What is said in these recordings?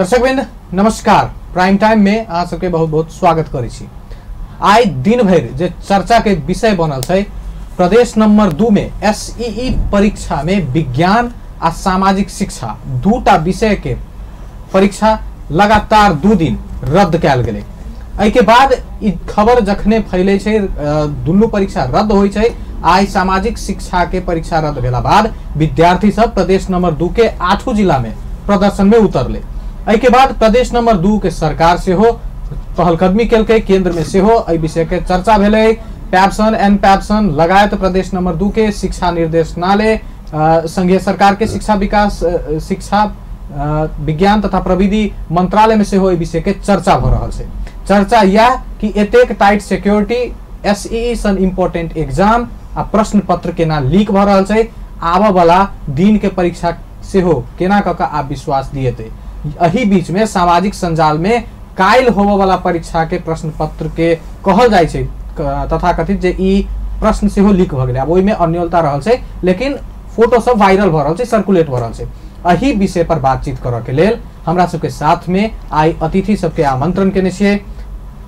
दर्शकवृंद नमस्कार। Prime time में अहाँ सबके बहुत बहुत स्वागत करै छी। आइ दिन भर जे चर्चा के विषय बनल है प्रदेश नंबर 2 में SEE परीक्षा में विज्ञान आ सामाजिक शिक्षा दूटा विषय के परीक्षा लगातार 2 दिन रद्द कैल गेलै। एहि के बाद ई खबर जखने फैले छै दुनू परीक्षा रद्द होइ छै। आई सामाजिक शिक्षा के परीक्षा रद्द भेला बाद विद्यार्थी सब प्रदेश नंबर 2 के 8 जिला में प्रदर्शन में उतरले। एहि के बाद प्रदेश नंबर 2 के सरकार से हो पहलकदमी केलकै, केंद्र में से हो एहि विषय के चर्चा भेलै। पैप्सन एंड पैप्सन लगायत प्रदेश नंबर 2 के शिक्षा निर्देशनालय संघीय सरकार के शिक्षा विकास शिक्षा विज्ञान तथा प्रविधि मंत्रालय में से हो विषय के चर्चा भ रहल छै। चर्चा यह कि एतेक टाइट सिक्योरिटी SEE सन इम्पोर्टेंट एग्जाम आ प्रश्न पत्र केना लीक भ रहल छै, आबऽ वाला दिन के परीक्षा से हो केना कऽ आप विश्वास दिएते। एही बीच में सामाजिक संजाल में कायल होबऽ वाला परीक्षा के प्रश्न पत्र के कहल जाय छै तथा कथित जे ई प्रश्न से हो लीक भ गेलै। अब ओइ में अन्योलता रहल छै, लेकिन फोटो सब वायरल भ रहल छै, सर्कुलेट भ रहल छै। एही विषय पर बातचीत करऽ के लेल हमरा सबके साथ में आई अतिथि सबके आमंत्रण केने छियै।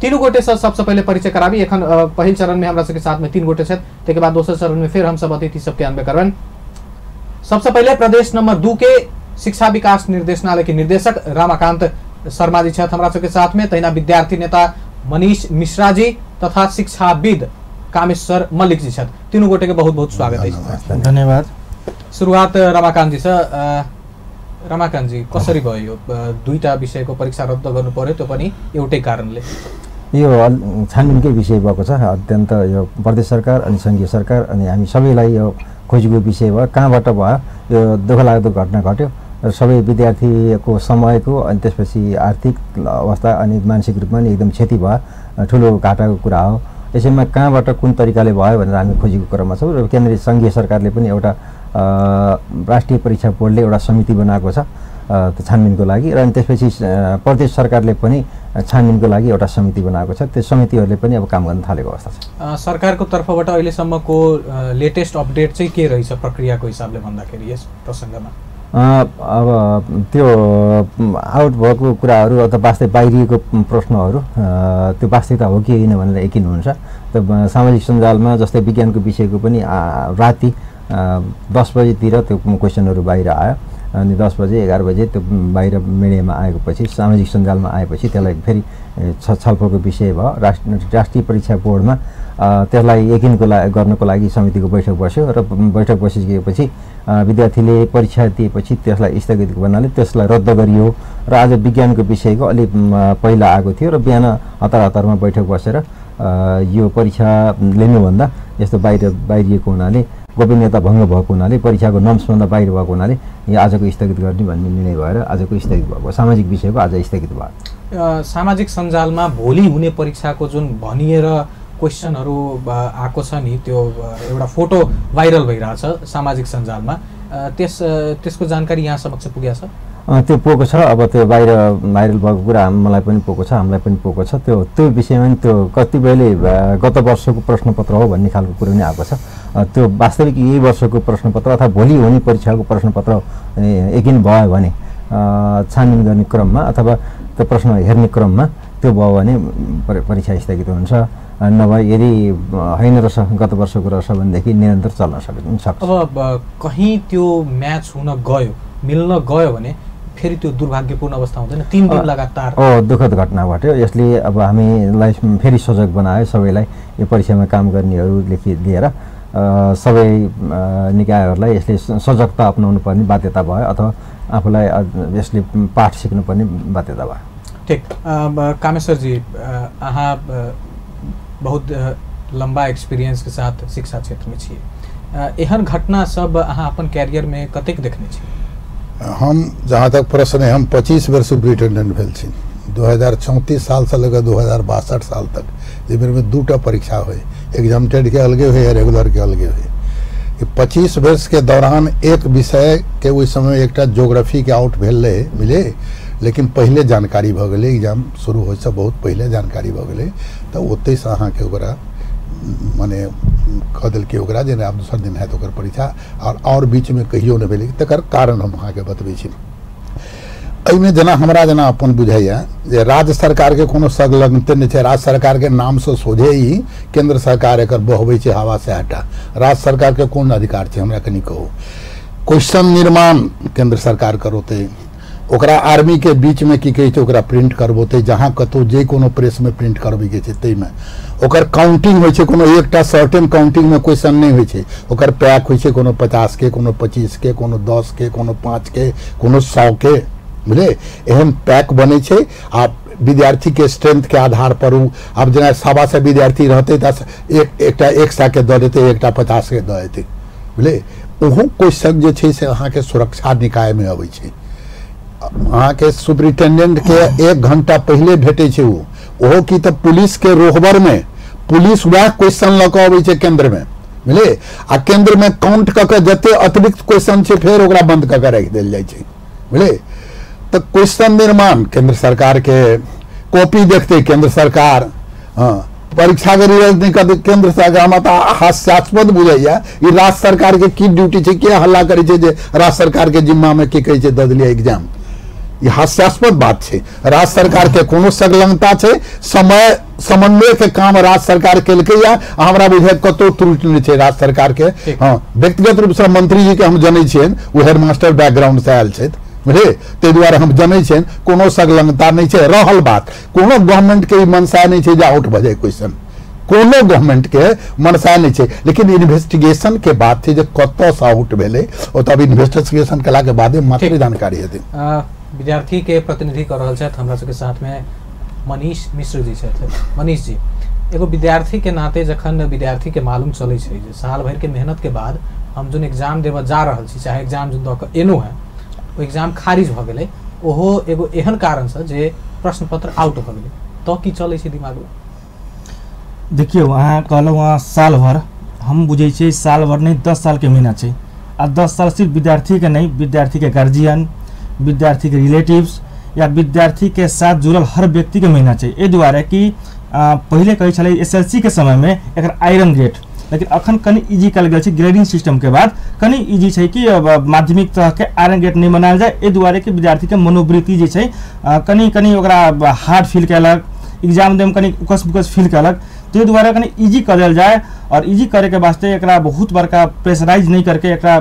तीनों गोटे से सबसे पहले परिचय कराबी। एखन पहिल चरण में हमरा सबके साथ में 3 गोटे छथि, तेके बाद दोसर चरण में फिर हम सब अतिथि सबके अनबे करबन। सबसे पहले प्रदेश नंबर 2 के शिक्षा विकास निर्देशनालय के निदेशक रमाकांत शर्मा जी छथि हमरा सबके साथ में। तहिना विद्यार्थी नेता मनीष मिश्रा जी तथा शिक्षाविद कामेश्वर मल्लिक जी छथि। तीनों गोटे के बहुत बहुत स्वागत है। धन्यवाद। शुरुआत रमाकांत जी से। रमाकांत जी, कसरी भयो दुईटा विषयको परीक्षा रद्द गर्नु पर्यो, त्यो पनि एउटै कारणले? यो छानबिनकै विषय भएको छ। अत्यन्त यो प्रदेश सरकार अनि संघीय सरकार अनि हामी सबैलाई यो खोजीको विषय भयो। कहाँबाट भयो यो दुःखलाग्दो घटना घट्यो र सबै विद्यार्थीको समयको अनि त्यसपछि आर्थिक अवस्था अनि मानसिक रूपमा पनि एकदम क्षति भयो, ठुलो घाटाको कुरा हो। यसैमा कहाँबाट कुन तरिकाले भयो भनेर हामी खोजीको क्रममा छौँ र केन्द्रीय संघीय सरकारले पनि एउटा राष्ट्रिय परीक्षा बोर्डले एउटा समिति बनाएको छ छानबिनको लागि र अनि त्यसपछि प्रदेश सरकारले पनि छानबिनको लागि एउटा समिति बनाएको छ। त्यो समितिहरूले पनि अब काम गर्न थालेको अवस्था छ। सरकारको तर्फबाट अहिलेसम्मको लेटेस्ट अपडेट चाहिँ के रहेछ प्रक्रियाको हिसाबले भन्दाखेरि यस प्रसङ्गमा? अब त्यो आउट भएको कुराहरू अथवा वास्तव बाहिरिएको प्रश्नहरू त्यो वास्तविकता हो कि होइन भनेर यकिन हुन्छ। त्यो सामाजिक सञ्जालमा जस्तै विज्ञानको विषयको पनि राति 10 बजेतिर त्यो क्वेसनहरू बाहिर आयो अनि 10 बजे 11 बजे त्यो बाहिर मिडियामा आएपछि सामाजिक सञ्जालमा आएपछि त्यसलाई फेरि छलफलको विषय भयो। राष्ट्रिय परीक्षा बोर्डमा त्यसलाई यकिनको गर्नको लागि समितिको बैठक बस्यो र बैठक बसिसकेपछि विद्यार्थीले परीक्षा दिएपछि त्यसलाई स्थगित गर्नाले त्यसलाई रद्द गरियो र आज विज्ञानको विषयको अलि पहिला आएको थियो र बिहान हतारमा बैठक बसेर यो परीक्षा लिनुभन्दा यस्तो बाहिरिएको हुनाले गोपनीयता भङ्ग भएको हुनाले परीक्षाको नम्सभन्दा बाहिर भएको हुनाले यो आजको स्थगित गर्ने भन्ने निर्णय भएर आजको स्थगित भएको सामाजिक विषयको आज स्थगित भयो। सामाजिक सञ्जालमा भोलि हुने परीक्षाको जुन भनिएर क्वेसनहरू आएको छ नि, त्यो एउटा फोटो भाइरल भइरहेछ सामाजिक सञ्जालमा, त्यसको जानकारी यहाँ समक्ष पुगेको छ? त्यो पोको छ। अब त्यो भाइरल भएको कुरा मलाई पनि पोको छ, हामीलाई पनि पोको छ। त्यो विषयमा नि त्यो कतिपयले गत वर्षको प्रश्नपत्र हो भन्ने खालको कुरो नै आएको छ। त्यो वास्तविक यही वर्षको प्रश्नपत्र अथवा भोलि हुने परीक्षाको प्रश्नपत्र यकिन भयो भने छानबिन गर्ने क्रममा अथवा त्यो प्रश्न हेर्ने क्रममा त्यो भयो भने परीक्षा स्थगित हुन्छ। नभए यदि होइन रहेछ गत वर्षको रहेछ भनेदेखि निरन्तर चल्न सक्छ। अब कहीँ त्यो म्याच हुन गयो, मिल्न गयो भने फेरि त्यो दुर्भाग्यपूर्ण अवस्था हुँदैन? 3 दिन लगातार दुःखद घटना घट्यो। यसले अब हामीलाई फेरि सजग बनायो सबैलाई, यो परीक्षामा काम गर्नेहरूदेखि लिएर सबै निकायहरूलाई यसले सजगता अपनाउनु पर्ने बाध्यता भयो अथवा आफूलाई यसले पाठ सिक्नुपर्ने बाध्यता भयो। ठीक। कामेश्वर जी, अहाँ बहुत लंबा एक्सपीरियंस के साथ शिक्षा क्षेत्र में छियै, एहन घटना सब अहाँ अपन कैरियर में कतेक देखने छियै? हम जहाँ तक प्रश्न है, हम 25 वर्ष सुपरिटेंडेंट भेल छी। 2034 साल से लेकर 2062 साल तक में 2टा परीक्षा हुए, एग्जामटेड के अलगे हुए, रेगुलर के अलगे हुए। 25 वर्ष के दौरान एक विषय के उस समय एक ज्योग्राफी के आउट भेल मिले, लेकिन पहले जानकारी भ गए, एग्जाम शुरू हो से बहुत पहले जानकारी भ गए, तो ओते से अहाँ के ओकरा माने कह दिल के ओकरा जे आप दूसर दिन है तो परीक्षा और बीच में कहियो न भेल। तकर कारण हम अहाँ के बतबै छी। एहिमे जना हमरा जना अपन बुझाइया जे राज्य सरकार के कोनो संलग्नते नहीं है। राज्य सरकार के नाम से सोझे ही केंद्र सरकार एकर बहबै छै हवा से हटा। राज्य सरकार के कोन अधिकार छै हमरा कनी कहू। क्वेश्चन निर्माण केंद्र सरकार करौते, ओकरा आर्मी के बीच में की कहे छै ओकरा प्रिंट करबोते, जहां कतौ जे कोनो प्रेस में प्रिंट करबे के छै तै में ओकर काउंटिंग होय छै। कोनो एकटा सर्टेन काउंटिंग में क्वेश्चन नहीं होय छै, ओकर पैक होय छै कोनो 50 के, कोनो 25 के, कोनो 10 के, कोनो 5 के, कोनो 100 के, बुझले एहन पैक बने छै। आ विद्यार्थी के स्ट्रेंथ के आधार पर अब जेना 100 विद्यार्थी रहते एकटा 100 के दऽ देते, एकटा 50 के दऽ देते, बुझले ओहो क्वेश्चन जे छै से अहाँ के सुरक्षा निकाय में अबै छै। अहाँ के सुपरिटेंडेंट के 1 घंटा पहले भेटे छै ओहो की तो पुलिस के रोहबर में पुलिस वह क्वेश्चन लऽ कऽ अबै छै केंद्र में, बुझले आ केंद्र में काउंट कऽ के जते अतिरिक्त क्वेश्चन छै फेर ओकरा बंद कऽ के राखि देल जाइ छै, बुझले। तो क्वेश्चन निर्माण केंद्र सरकार के कॉपी देखते केंद्र सरकार, परीक्षा के रिजल्ट नहीं करते केंद्र सरकार। मतलब हास्यास्पद बुझाइया ई राज्य सरकार के की ड्यूटी छै, के हल्ला करे छै जे राज्य सरकार के जिम्मा में की कहे छै दऽ देलियै एग्जाम। ये हास्यास्पद बात है। राज्य सरकार के कोनो संलग्नता है, समय समन्वय के काम राज्य सरकार केलकै या हमरा बुझे कतौ त्रुटि नहीं है राज्य सरकार के। हाँ व्यक्तिगत रूप से मंत्री जी के हम जनै छियनि, वो हेडमास्टर बैकग्राउंड से आयल छथि, बुझे ताहि दुआरे हम जनै छियनि कोनो संलग्नता नहीं है। रहल बात कोनो गवर्नमेंट के मनसा नहीं है जे आउट भऽ जाए क्वेश्चन, कोनो गवर्नमेंट के मनसा नहीं है। लेकिन इन्वेस्टिगेशन के बात है जे कतौ से आउट भेलै ओ तब इन्वेस्टिगेशन केला के बादे मात्र जानकारी हेतै। विद्यार्थी के प्रतिनिधि कर रहल छथि हमरा सबके साथ में मनीष मिश्र जी छथि। मनीष जी, एगो विद्यार्थी के नाते जखन विद्यार्थी के मालूम चलै छै जे साल भर के मेहनत के बाद हम जोन एग्जाम देबऽ जा रहल छी, चाहे एग्जाम जोन दऽ कऽ एनो है ओ एग्जाम खारिज भऽ गेलै, ओहो एगो एहन कारण से जे प्रश्न पत्र आउट भऽ गेलै, तो की चलै छै दिमाग में? देखियो अहाँ कहलहुँ वहाँ साल भर, हम बुझे छियै साल भर नहीं 10 साल के महीना छै। आ 10 साल सिर्फ विद्यार्थी के नहीं, विद्यार्थी के गार्जियन, विद्यार्थी के रिलेटिव्स या विद्यार्थी के साथ जुड़ल हर व्यक्ति के महीना चाहिए। ए दुआरे कि पहले कहे छलै एसएलसी के समय में एक आयरन गेट, लेकिन अखन कनी इजी कल गेल छै ग्रेडिंग सिस्टम के बाद कनी इजी छै कि माध्यमिक तरह के आयरन गेट नहीं बनायल जाए। ए दुआरे कि विद्यार्थी के मनोवृत्ति जे छै कनी कनी ओकरा हार्ड फील कैलक, एग्जाम देम कनी उकस बुकस फील कैलक, तो द्वारा कनी इजी कर दिया जाए। और इजी करे के वास्ते एकरा बहुत बड़का प्रेशराइज नहीं करके एकरा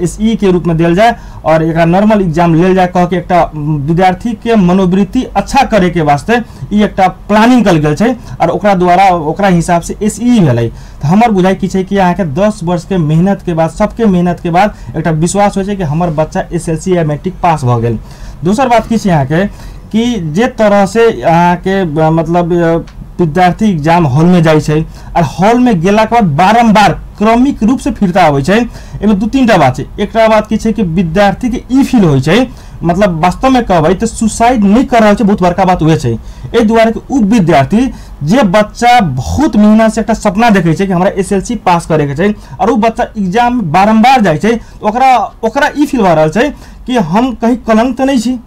एसई के रूप में दिया जाए और एकरा नॉर्मल एग्जाम लेल जाए, कह के एकटा विद्यार्थी के मनोवृत्ति अच्छा करे के वास्ते ई एकटा प्लानिंग कल गेल छै और ओकरा द्वारा ओकरा हिसाब से एसई भेलै। तो हमर बुझाई की छै कि अहाँ के 10 वर्ष के मेहनत के बाद, सबके मेहनत के बाद एकटा विश्वास हो छै कि हमर बच्चा एसएलसी या मैट्रिक पास भ गेल। दोसर बात की छै अहाँ के कि जे तरह से अहाँ के मतलब विद्यार्थी एग्जाम हॉल में जाए छै और हॉल में गेला के बाद बारंबार क्रमिक रूप से फिरता आबै छै, एमे 2-3 टा बात छै। एकटा बात की छै कि विद्यार्थी के ई फील होइ छै, मतलब वास्तव में कहबै तो सुसाइड नहीं कर रहल छै, बहुत बड़का बात उहे छै। ए दुआरे कि उ विद्यार्थी जे बच्चा बहुत मेहनत से एकटा सपना देखे छै कि हमरा एसएलसी पास करे के छै और उ बच्चा एग्जाम में बारंबार जाए छै, ओकरा ई फील भ रहल छै कि हम कहीं कलंक तो नहीं छी,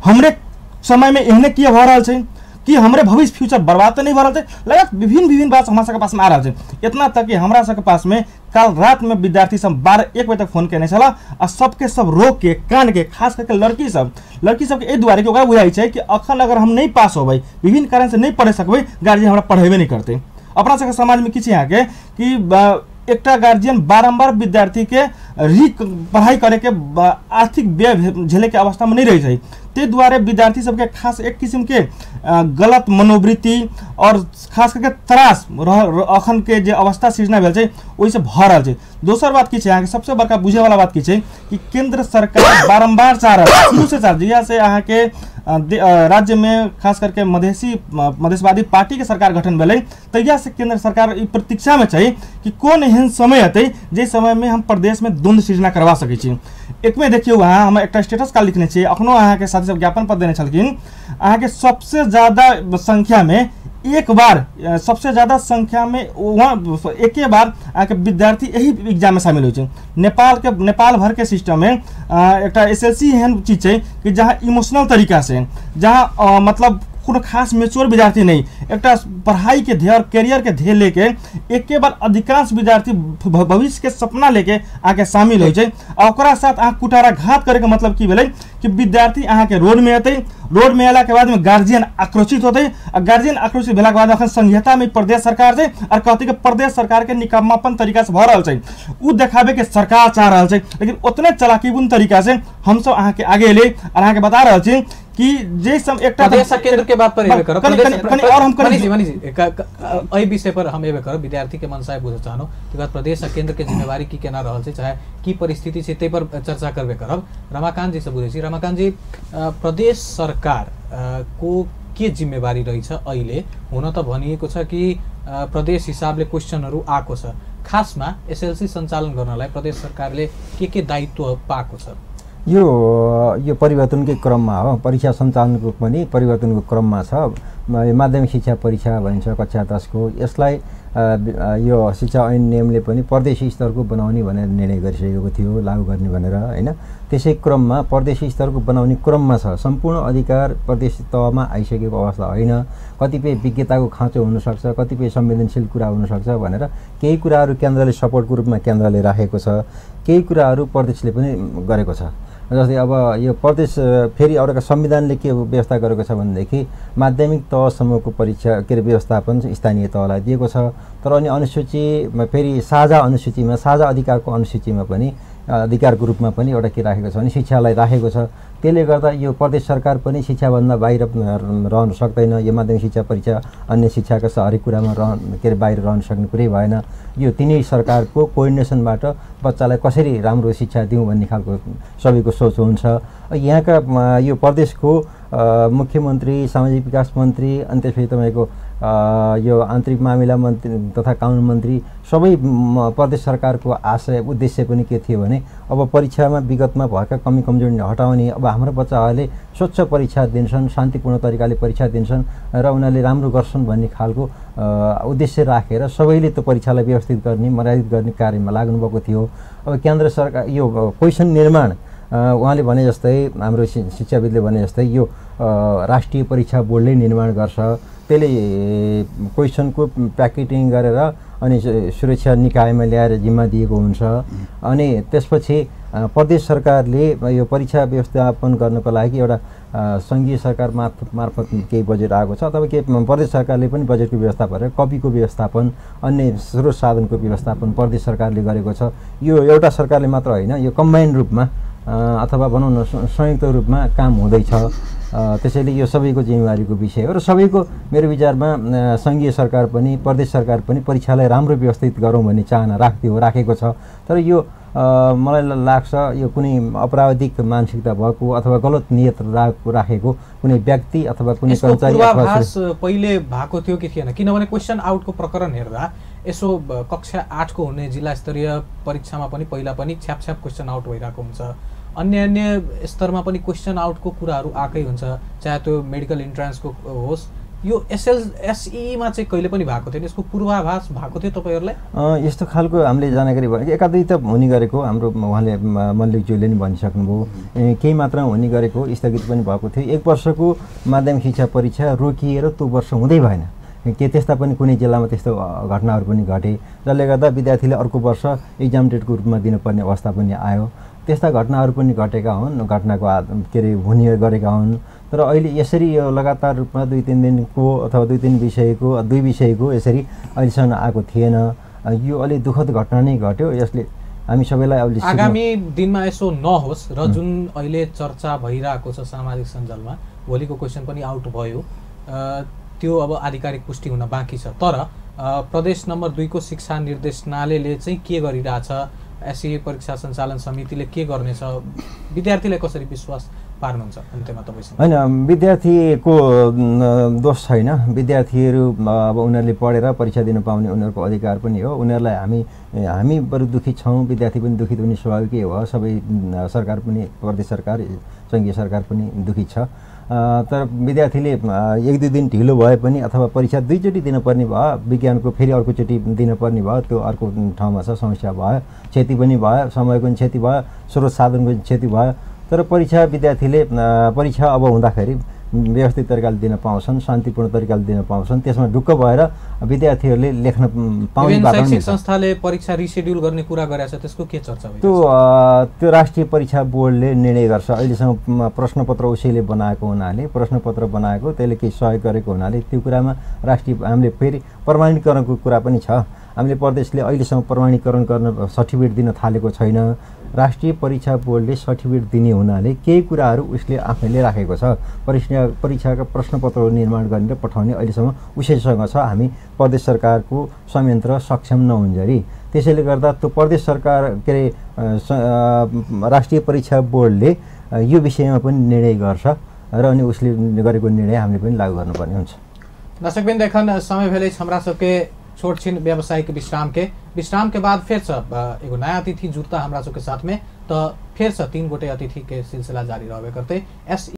हमरे समय में एहने किए भ रहल छै कि हमरे भविष्य फ्यूचर बर्बाद तो नहीं भ रहल छै। लगत विभिन्न बात हमरा सबके पास में आ रहल छै। इतना तक कि हमरा सबके पास में कल रात में विद्यार्थी सब 12-1 बजे तक फोन केने छला और सबके सब रोक के कान के, खास करके लड़की सब के ए दुआरे कि ओकरा बुझाई छै कि अखन अगर हम नहीं पास होबै, विभिन्न कारण से नहीं पढ़ सकबै, गार्जियन हमरा पढ़ेबे नहीं करते। अपना सबके समाज में किछ यहाँ के कि एकटा गार्जियन बारंबार विद्यार्थी के पढ़ाई करे के आर्थिक व्यय झेले के अवस्था में नहीं रही छै। ते द्वारे विद्यार्थी सबके खास एक किस्म के गलत मनोवृत्ति और खास करके त्रास अखन के जे अवस्था सृजना भेल छै ओहि से भ रहल छै। दोसर बात की छै अहाँ के सबसे बड़का बुझे वाला बात की छै कि केंद्र सरकार बारंबार चाह रहल है, शुरू से चाह जहिया से अहाँ के राज्य में खास करके मधेशवादी पार्टी के सरकार गठन भेलै तहिया से केंद्र सरकार ई प्रतीक्षा में छै कि कोन एहन समय हेतै जे समय में हम प्रदेश में द्वंद्व सृजना करवा सकै छी। एक में देखियो वहाँ हम एक स्टेटस का लिखने छी, अखनो अहाँ के साथी सब ज्ञापन पत्र देने छलखिन। अहाँ के सबसे ज्यादा संख्या में एक बार सबसे ज्यादा संख्या में एक बार अहाँ के विद्यार्थी यही एग्जाम में शामिल हो। नेपाल भर के सिस्टम में एक एसएलसी एहन चीज है कि जहाँ इमोशनल तरीका से, जहाँ मतलब कोनो खास मेच्योर विद्यार्थी नहीं एक पढ़ाई के ध्येय और करियर के ध्येय लेके एक के बाद अधिकांश विद्यार्थी भविष्य के सपना लेके आके शामिल हो जाए और ओकरा साथ अहाँ कुठाराघात करे के मतलब की भेलै कि विद्यार्थी अहाँ के रोड में अतै, रोड में अला के बाद में गार्जियन आक्रोशित होते और गार्जियन आक्रोशित भेला के बाद अखन संहिता में प्रदेश सरकार से और कहते कि प्रदेश सरकार के निकम्मापन तरीका से भ रहल छै, उ देखाबे के सरकार चाह रहल छै, लेकिन उतने चालाकीपूर्ण तरीका से हम सब अहाँ के आगे ले और अहाँ के बता रहल छी कि जे सब एक प्रदेश केंद्र के बात पर एबे करब और हम मनीष जी एहि विषय पर हम एबे करब विद्यार्थी के मनसाय बुझे चाहनो के बाद प्रदेश केंद्र के जिम्मेवारी की केना रहल छै चाहे की परिस्थिति छै ते पर चर्चा करबे करब। रमाकांत जी से बुझे छी, रमाकांत जी प्रदेश सरकार को के जिम्मेवारी रही छ अहिले? हुन त भनिएको छ कि प्रदेश हिसाबले क्वेशनहरु आको छ, खासमा एसएलसी सञ्चालन गर्नलाई प्रदेश सरकारले के दायित्व पाएको छ? यो परिवर्तनकै क्रममा हो, परीक्षा सञ्चालनको पनि परिवर्तनको क्रममा छ। माध्यमिक शिक्षा परीक्षा भनिन्छ कक्षा 10 को, यसलाई यो शिक्षा ऐन नियमले पनि प्रदेशी स्तरको बनाउने भनेर निर्णय गरिसकेको थियो लागू गर्ने भनेर हैन। त्यसै क्रममा प्रदेशी स्तरको बनाउने क्रममा छ, सम्पूर्ण अधिकार प्रदेश तहमा आइसकेको अवस्था होइन। कतिपय विज्ञताको खाँचो हुनसक्छ, कतिपय संवेदनशील कुरा हुनसक्छ भनेर केही कुराहरू केन्द्रले सपोर्टको रूपमा केन्द्रले राखेको छ, केही कुराहरू प्रदेशले पनि गरेको छ। जस्तै अब यो प्रदेश फेरि अरूका संविधानले के व्यवस्था गरेको छ भनेदेखि माध्यमिक तहसम्मको परीक्षा के व्यवस्थापन स्थानीय तहलाई दिएको छ, तर अनि अनुसूचीमा फेरि साझा अनुसूचीमा साझा अधिकारको अनुसूचीमा पनि अधिकारको रूपमा पनि एउटा के राखेको छ भने शिक्षालाई राखेको छ। त्यसले गर्दा यो प्रदेश सरकार पनि शिक्षाभन्दा बाहिर रहन सक्दैन। यो माध्यमिक शिक्षा परीक्षा अन्य शिक्षाका हरेक कुरामा बाहिर रहन सक्ने कुरै भएन। यो तिनै सरकारको कोअर्डिनेसनबाट बच्चालाई कसरी राम्रो शिक्षा दिउँ भन्ने खालको सबैको सोच हुन्छ। यहाँका यो प्रदेशको मुख्यमन्त्री, सामाजिक विकास मन्त्री, अनि त्यसपछि तपाईँको यो आन्तरिक मामिला मन्त्री तथा कानुन मन्त्री सबै प्रदेश सरकारको आशय उद्देश्य पनि के थियो भने अब परीक्षामा विगतमा भएका कमी कमजोरी हटाउने, अब हाम्रो बच्चाहरूले स्वच्छ परीक्षा दिन्छन्, शान्तिपूर्ण तरिकाले परीक्षा दिन्छन् र उनीहरूले राम्रो गर्छन् भन्ने खालको उद्देश्य राखेर सबैले त्यो परीक्षालाई व्यवस्थित गर्ने, मर्यादित गर्ने कार्यमा लाग्नुभएको थियो। अब केन्द्र सरकार यो क्वेसन निर्माण उहाँले भने जस्तै, हाम्रो शिक्षाविदले भने जस्तै यो राष्ट्रिय परीक्षा बोर्डले निर्माण गर्छ, त्यसले क्वेसनको प्याकेटिङ गरेर अनि सुरक्षा निकायमा ल्याएर जिम्मा दिएको हुन्छ। अनि त्यसपछि प्रदेश सरकारले यो परीक्षा व्यवस्थापन गर्नको लागि एउटा सङ्घीय सरकार मार्फत केही बजेट आएको छ, अथवा केही प्रदेश सरकारले पनि बजेटको व्यवस्था गरेर कपीको व्यवस्थापन, अन्य स्रोत साधनको व्यवस्थापन प्रदेश सरकारले गरेको छ। यो एउटा सरकारले मात्र होइन, यो कम्बाइन्ड रूपमा अथवा भनौँ न संयुक्त रूपमा काम हुँदैछ। त्यसैले यो सबैको जिम्मेवारीको विषय हो र सबैको मेरो विचारमा सङ्घीय सरकार पनि प्रदेश सरकार पनि परीक्षालाई राम्रो व्यवस्थित गरौँ भन्ने चाहना राखेको छ। तर यो मलाई लाग्छ यो कुनै अपराधिक मानसिकता भएको अथवा गलत नियत राखेको कुनै व्यक्ति अथवा कुनै कर्मचारी पहिले भएको थियो कि थिएन? किनभने क्वेसन आउटको प्रकरण हेर्दा यसो कक्षा 8 को हुने जिल्ला स्तरीय परीक्षामा पनि पहिला पनि छ्याप क्वेसन आउट भइरहेको हुन्छ, अन्य स्तरमा पनि क्वेसन आउटको कुराहरू आएकै हुन्छ, चाहे त्यो मेडिकल इन्ट्रान्सको होस्। यो एसईमा चाहिँ कहिले पनि भएको थिएन, यसको पूर्वाभास भएको थियो तपाईहरुलाई? यस्तो खालको हामीले जानकारी भयो, एकादुई त हुने गरेको हाम्रो उहाँले मल्लिकज्यूले नि भनिसक्नुभयो, केही मात्रामा हुने गरेको स्थगित पनि भएको थियो। 1 वर्षको माध्यमिक शिक्षा परीक्षा रोकिएर त्यो वर्ष हुँदै भएन, के त्यस्ता पनि कुनै जिल्लामा त्यस्तो घटनाहरू पनि घटे, जसले गर्दा विद्यार्थीले अर्को वर्ष एक्जाम डेटको रूपमा दिनुपर्ने अवस्था पनि आयो। त्यस्ता घटनाहरू पनि घटेका हुन्, घटनाको हुने गरेका हुन्। तर अहिले यसरी यो लगातार रूपमा 2-3 दिनको अथवा 2-3 विषयको 2 विषयको यसरी अहिलेसम्म आएको थिएन। यो अलि दुःखद घटना नै घट्यो। यसले हामी सबैलाई अब आगामी दिनमा यसो नहोस् र जुन अहिले चर्चा भइरहेको छ सामाजिक सञ्जालमा, भोलिको क्वेसन पनि आउट भयो, त्यो अब आधिकारिक पुष्टि हुन बाँकी छ। तर प्रदेश नम्बर 2 को शिक्षा निर्देशनालयले चाहिँ के गरिरहेछ, एसई परीक्षा सञ्चालन समितिले के गर्नेछ, विद्यार्थीलाई कसरी विश्वास पार्नुहुन्छ अन्त्यमा तपाईसँग? हैन, विद्यार्थीको दोष छैन। विद्यार्थीहरू अब उनीहरूले पढेर परीक्षा दिन पाउने उनीहरूको अधिकार पनि हो। उनीहरूलाई हामी बरु दुखी छौँ, विद्यार्थी पनि दुखित हुने स्वाभाविकै हो। सबै सरकार पनि, प्रदेश सरकार, सङ्घीय सरकार पनि दुखी छ। तर विद्यार्थीले 1-2 दिन ढिलो भए पनि अथवा परीक्षा 2 चोटि दिनुपर्ने भयो, विज्ञानको फेरि अर्कोचोटि दिनुपर्ने भयो, त्यो अर्को ठाउँमा छ, समस्या भयो, क्षति पनि भयो, समयको पनि क्षति भयो, स्रोत साधनको पनि क्षति भयो। तर परीक्षा विद्यार्थीले परीक्षा अब हुँदाखेरि व्यवस्थित तरिकाले दिन पाउँछन्, शान्तिपूर्ण तरिकाले दिन पाउँछन्, त्यसमा ढुक्क भएर विद्यार्थीहरूले लेख्न पाउने विभिन्न वातावरण शैक्षिक मिल्छ। संस्थाले परीक्षा रिसेड्युल गर्ने कुरा गरेछ, त्यसको के चर्चा भयो? त्यो राष्ट्रिय परीक्षा बोर्डले निर्णय गर्छ। अहिलेसम्म प्रश्नपत्र उसैले बनाएको हुनाले, प्रश्नपत्र बनाएको त्यसले केही सहयोग गरेको हुनाले त्यो कुरामा हामीले फेरि प्रमाणीकरणको कुरा पनि छ। हामीले प्रदेशले अहिलेसम्म प्रमाणीकरण गर्न सर्टिफिकेट दिन थालेको छैन। राष्ट्रिय परीक्षा बोर्डले सर्टिफिकेट दिने हुनाले केही कुराहरू उसले आफैले राखेको छ। परीक्षाका प्रश्नपत्रहरू निर्माण गरेर पठाउने अहिलेसम्म उसैसँग छ। हामी प्रदेश सरकारको संयन्त्र सक्षम नहुन्जरी, त्यसैले गर्दा त्यो प्रदेश सरकार के अरे राष्ट्रिय परीक्षा बोर्डले यो विषयमा पनि निर्णय गर्छ र अनि उसले गरेको निर्णय हामीले पनि लागू गर्नुपर्ने हुन्छ। दर्शकबिन देखन समय भेलै हमरा सबके छोट छिन व्यावसायिक विश्राम के बाद फिर से एगो नया अतिथि जुड़ता हमरा सबके साथ में, तो फिर से 3 गोटे अतिथि के सिलसिला जारी रहबे करते।